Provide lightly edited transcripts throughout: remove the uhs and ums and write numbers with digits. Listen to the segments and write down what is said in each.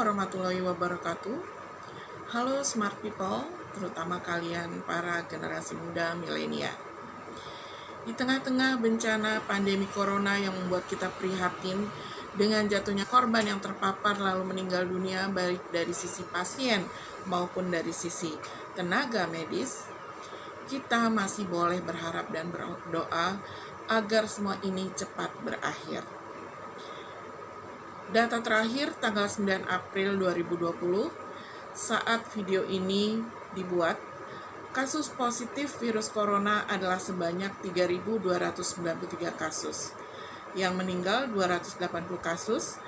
warahmatullahi wabarakatuh. Halo smart people, terutama kalian para generasi muda milenial. Di tengah-tengah bencana pandemi corona yang membuat kita prihatin dengan jatuhnya korban yang terpapar lalu meninggal dunia baik dari sisi pasien maupun dari sisi tenaga medis, kita masih boleh berharap dan berdoa agar semua ini cepat berakhir. Data terakhir tanggal 9 April 2020, saat video ini dibuat, kasus positif virus corona adalah sebanyak 3.293 kasus, yang meninggal 280 kasus,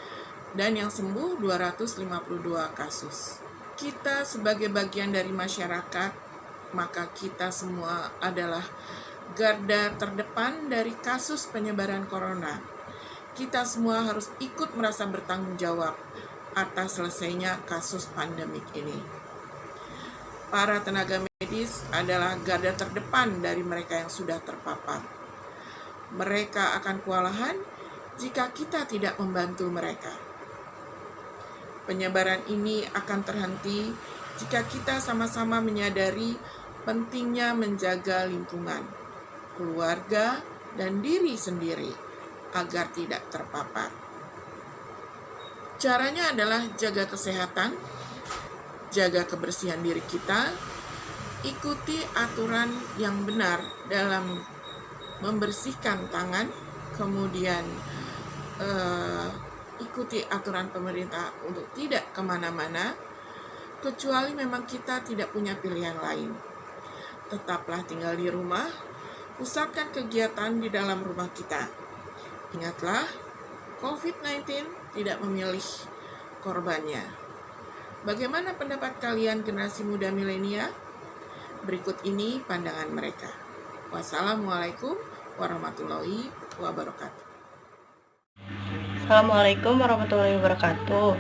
dan yang sembuh 252 kasus. Kita sebagai bagian dari masyarakat, maka kita semua adalah garda terdepan dari kasus penyebaran corona. Kita semua harus ikut merasa bertanggung jawab atas selesainya kasus pandemik ini. Para tenaga medis adalah garda terdepan dari mereka yang sudah terpapar. Mereka akan kewalahan jika kita tidak membantu mereka. Penyebaran ini akan terhenti jika kita sama-sama menyadari pentingnya menjaga lingkungan, keluarga, dan diri sendiri agar tidak terpapar. Caranya adalah jaga kesehatan, jaga kebersihan diri kita, ikuti aturan yang benar dalam membersihkan tangan, kemudian ikuti aturan pemerintah untuk tidak kemana-mana, kecuali memang kita tidak punya pilihan lain. Tetaplah tinggal di rumah, pusatkan kegiatan di dalam rumah kita. Ingatlah, COVID-19 tidak memilih korbannya. Bagaimana pendapat kalian generasi muda milenial? Berikut ini pandangan mereka. Wassalamualaikum warahmatullahi wabarakatuh. Assalamualaikum warahmatullahi wabarakatuh.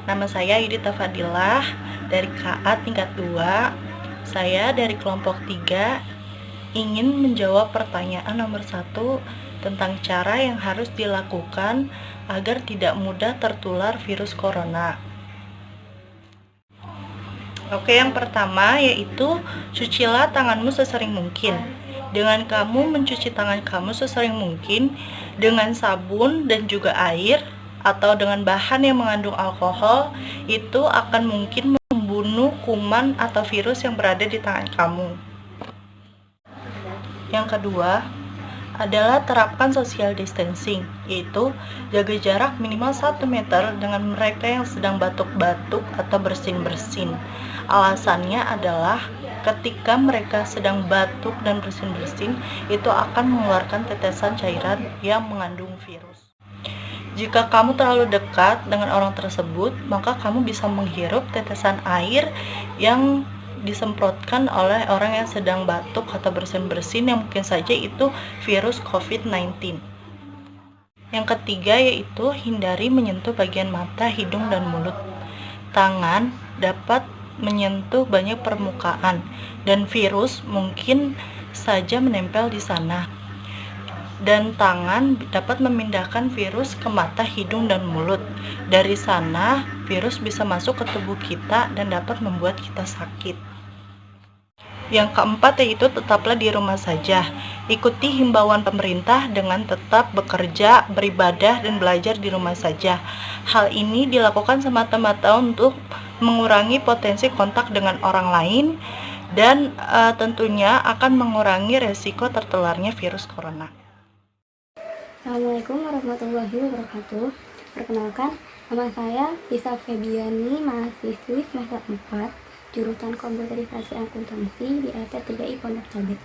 Nama saya Yudita Fadilah dari KA tingkat 2. Saya dari kelompok 3 ingin menjawab pertanyaan nomor 1 tentang cara yang harus dilakukan agar tidak mudah tertular virus corona. Oke, yang pertama yaitu cucilah tanganmu sesering mungkin. Dengan kamu mencuci tangan kamu sesering mungkin dengan sabun dan juga air atau dengan bahan yang mengandung alkohol, itu akan mungkin membunuh kuman atau virus yang berada di tangan kamu. Yang kedua adalah terapkan social distancing, yaitu jaga jarak minimal 1 meter dengan mereka yang sedang batuk-batuk atau bersin-bersin. Alasannya adalah ketika mereka sedang batuk dan bersin-bersin, itu akan mengeluarkan tetesan cairan yang mengandung virus. Jika kamu terlalu dekat dengan orang tersebut, maka kamu bisa menghirup tetesan air yang disemprotkan oleh orang yang sedang batuk atau bersin-bersin yang mungkin saja itu virus COVID-19. Yang ketiga yaitu hindari menyentuh bagian mata, hidung, dan mulut. Tangan dapat menyentuh banyak permukaan dan virus mungkin saja menempel di sana. Dan tangan dapat memindahkan virus ke mata, hidung, dan mulut. Dari sana, virus bisa masuk ke tubuh kita dan dapat membuat kita sakit. Yang keempat yaitu tetaplah di rumah saja. Ikuti himbauan pemerintah dengan tetap bekerja, beribadah, dan belajar di rumah saja. Hal ini dilakukan semata-mata untuk mengurangi potensi kontak dengan orang lain dan tentunya akan mengurangi resiko tertularnya virus corona. Assalamualaikum warahmatullahi wabarakatuh. Perkenalkan, nama saya Lisa Febiani, mahasiswi semester 4, jurusan Komputerisasi Akuntansi di LP3I Pondok Cabe.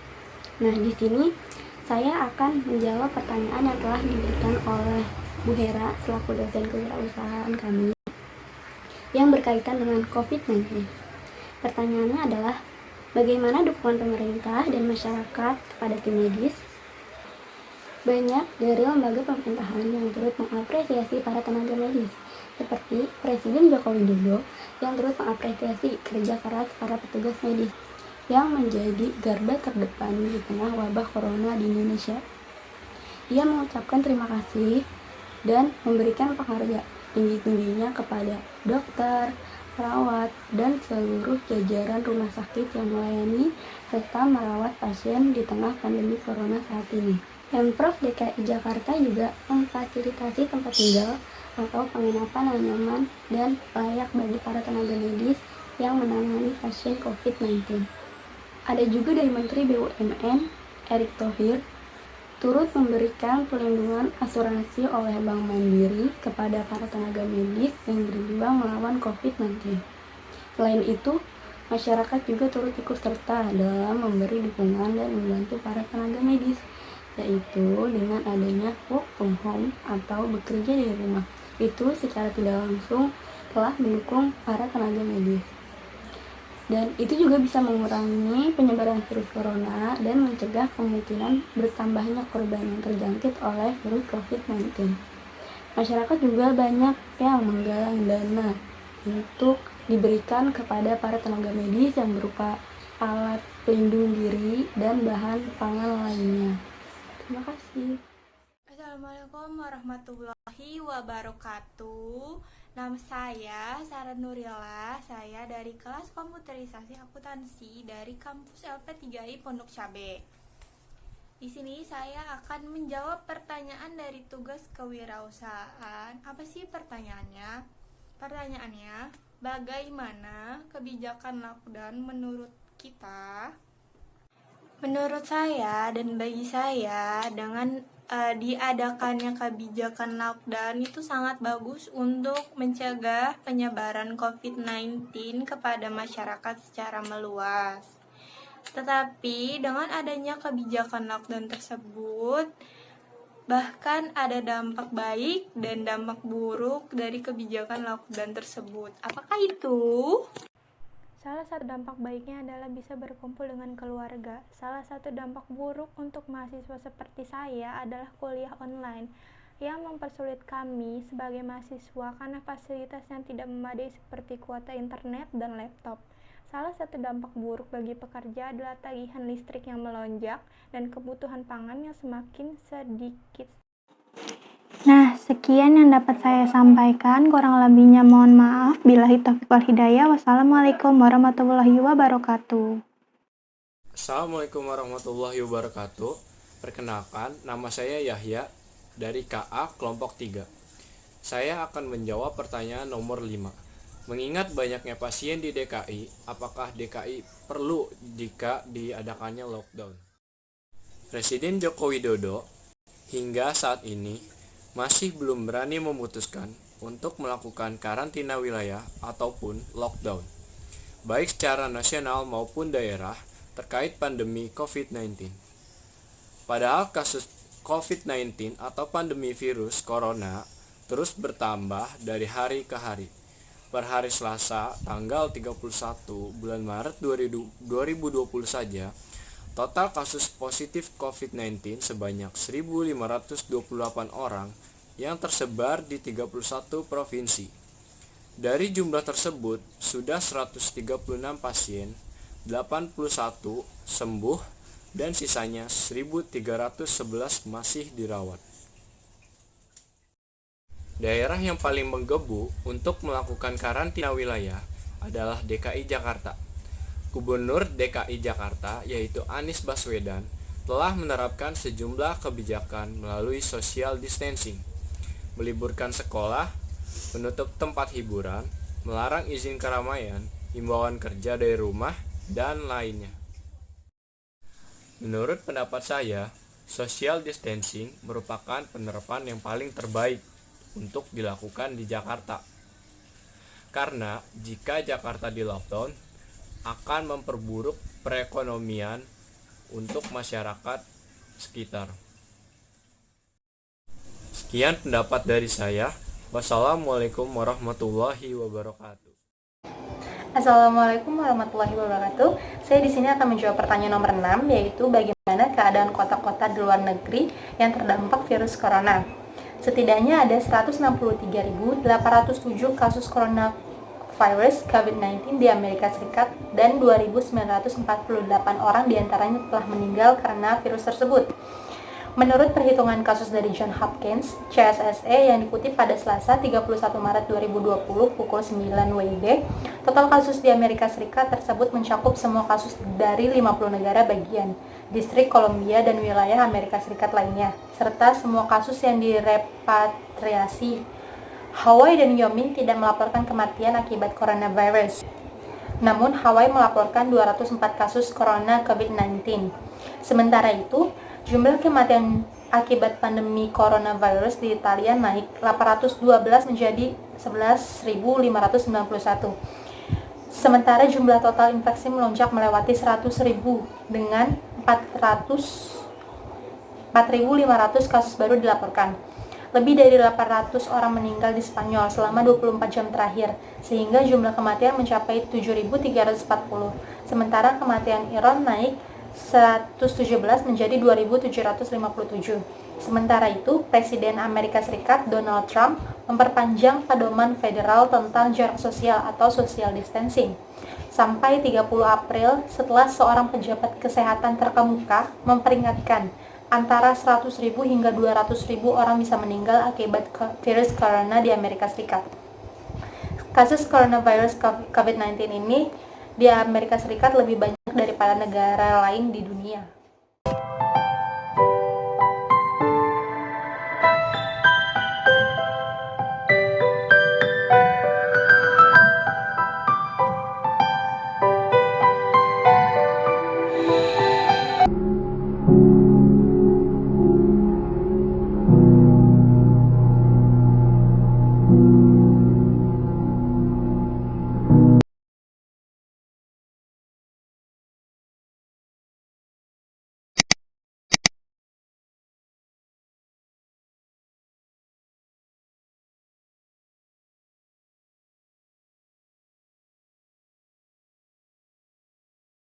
Nah, di sini saya akan menjawab pertanyaan yang telah diberikan oleh Bu Hera selaku dosen kewirausahaan kami yang berkaitan dengan COVID-19. Pertanyaannya adalah, bagaimana dukungan pemerintah dan masyarakat kepada tim medis? Banyak dari lembaga pemerintahan yang turut mengapresiasi para tenaga medis, seperti Presiden Joko Widodo yang turut mengapresiasi kerja keras para petugas medis yang menjadi garda terdepan di tengah wabah corona di Indonesia. Ia mengucapkan terima kasih dan memberikan penghargaan setinggi-tingginya kepada dokter, perawat, dan seluruh jajaran rumah sakit yang melayani serta merawat pasien di tengah pandemi corona saat ini. Pemprov DKI Jakarta juga memfasilitasi tempat tinggal atau penginapan yang nyaman dan layak bagi para tenaga medis yang menangani pasien COVID-19. Ada juga dari Menteri BUMN, Erick Thohir, turut memberikan perlindungan asuransi oleh Bank Mandiri kepada para tenaga medis yang berjuang melawan COVID-19. Selain itu, masyarakat juga turut ikut serta dalam memberi dukungan dan membantu para tenaga medis, yaitu dengan adanya work from home atau bekerja dari rumah. Itu secara tidak langsung telah mendukung para tenaga medis. Dan itu juga bisa mengurangi penyebaran virus corona dan mencegah kemungkinan bertambahnya korban yang terjangkit oleh virus COVID-19. Masyarakat juga banyak yang menggalang dana untuk diberikan kepada para tenaga medis yang berupa alat pelindung diri dan bahan pangan lainnya. Terima kasih. Assalamualaikum warahmatullahi wabarakatuh. Nama saya Sarah Nurila. Saya dari kelas komputerisasi akuntansi dari kampus LP3I Pondok Cabe. Di sini saya akan menjawab pertanyaan dari tugas kewirausahaan. Apa sih pertanyaannya? Pertanyaannya, bagaimana kebijakan lockdown menurut kita? Menurut saya dan bagi saya, dengan diadakannya kebijakan lockdown itu sangat bagus untuk mencegah penyebaran COVID-19 kepada masyarakat secara meluas. Tetapi dengan adanya kebijakan lockdown tersebut, bahkan ada dampak baik dan dampak buruk dari kebijakan lockdown tersebut. Apakah itu? Salah satu dampak baiknya adalah bisa berkumpul dengan keluarga. Salah satu dampak buruk untuk mahasiswa seperti saya adalah kuliah online yang mempersulit kami sebagai mahasiswa karena fasilitas yang tidak memadai seperti kuota internet dan laptop. Salah satu dampak buruk bagi pekerja adalah tagihan listrik yang melonjak dan kebutuhan pangan yang semakin sedikit. Nah, sekian yang dapat saya sampaikan. Kurang lebihnya mohon maaf. Billahi taufiq wal hidayah. Wassalamualaikum warahmatullahi wabarakatuh. Assalamualaikum warahmatullahi wabarakatuh. Perkenalkan, nama saya Yahya dari KA kelompok 3. Saya akan menjawab pertanyaan nomor 5. Mengingat banyaknya pasien di DKI, apakah DKI perlu jika diadakannya lockdown? Presiden Joko Widodo hingga saat ini masih belum berani memutuskan untuk melakukan karantina wilayah ataupun lockdown, baik secara nasional maupun daerah terkait pandemi COVID-19. Padahal kasus COVID-19 atau pandemi virus corona terus bertambah dari hari ke hari. Per hari Selasa, tanggal 31 bulan Maret 2020 saja, total kasus positif COVID-19 sebanyak 1.528 orang yang tersebar di 31 provinsi. Dari jumlah tersebut, sudah 136 pasien, 81 sembuh, dan sisanya 1.311 masih dirawat. Daerah yang paling menggebu untuk melakukan karantina wilayah adalah DKI Jakarta. Gubernur DKI Jakarta, yaitu Anies Baswedan, telah menerapkan sejumlah kebijakan melalui social distancing, meliburkan sekolah, menutup tempat hiburan, melarang izin keramaian, himbauan kerja dari rumah, dan lainnya. Menurut pendapat saya, social distancing merupakan penerapan yang paling terbaik untuk dilakukan di Jakarta. Karena jika Jakarta di lockdown, akan memperburuk perekonomian untuk masyarakat sekitar. Sekian pendapat dari saya. Wassalamualaikum warahmatullahi wabarakatuh. Assalamualaikum warahmatullahi wabarakatuh. Saya di sini akan menjawab pertanyaan nomor 6, yaitu bagaimana keadaan kota-kota di luar negeri yang terdampak virus corona. Setidaknya ada 163.807 kasus coronavirus COVID-19 di Amerika Serikat dan 2.948 orang diantaranya telah meninggal karena virus tersebut. Menurut perhitungan kasus dari John Hopkins, CSSE yang dikutip pada Selasa 31 Maret 2020 pukul 9 WIB, total kasus di Amerika Serikat tersebut mencakup semua kasus dari 50 negara bagian, distrik Columbia dan wilayah Amerika Serikat lainnya, serta semua kasus yang direpatriasi. Hawaii dan Wyoming tidak melaporkan kematian akibat coronavirus. Namun, Hawaii melaporkan 204 kasus corona COVID-19. Sementara itu, jumlah kematian akibat pandemi coronavirus di Italia naik 812 menjadi 11.591. Sementara jumlah total infeksi melonjak melewati 100.000 dengan 4.500 kasus baru dilaporkan. Lebih dari 800 orang meninggal di Spanyol selama 24 jam terakhir, sehingga jumlah kematian mencapai 7.340. Sementara kematian Iran naik 117 menjadi 2.757. Sementara itu, Presiden Amerika Serikat Donald Trump memperpanjang pedoman federal tentang jarak sosial atau social distancing sampai 30 April setelah seorang pejabat kesehatan terkemuka memperingatkan antara 100.000 hingga 200.000 orang bisa meninggal akibat virus corona di Amerika Serikat. Kasus coronavirus COVID-19 ini di Amerika Serikat lebih banyak daripada negara lain di dunia.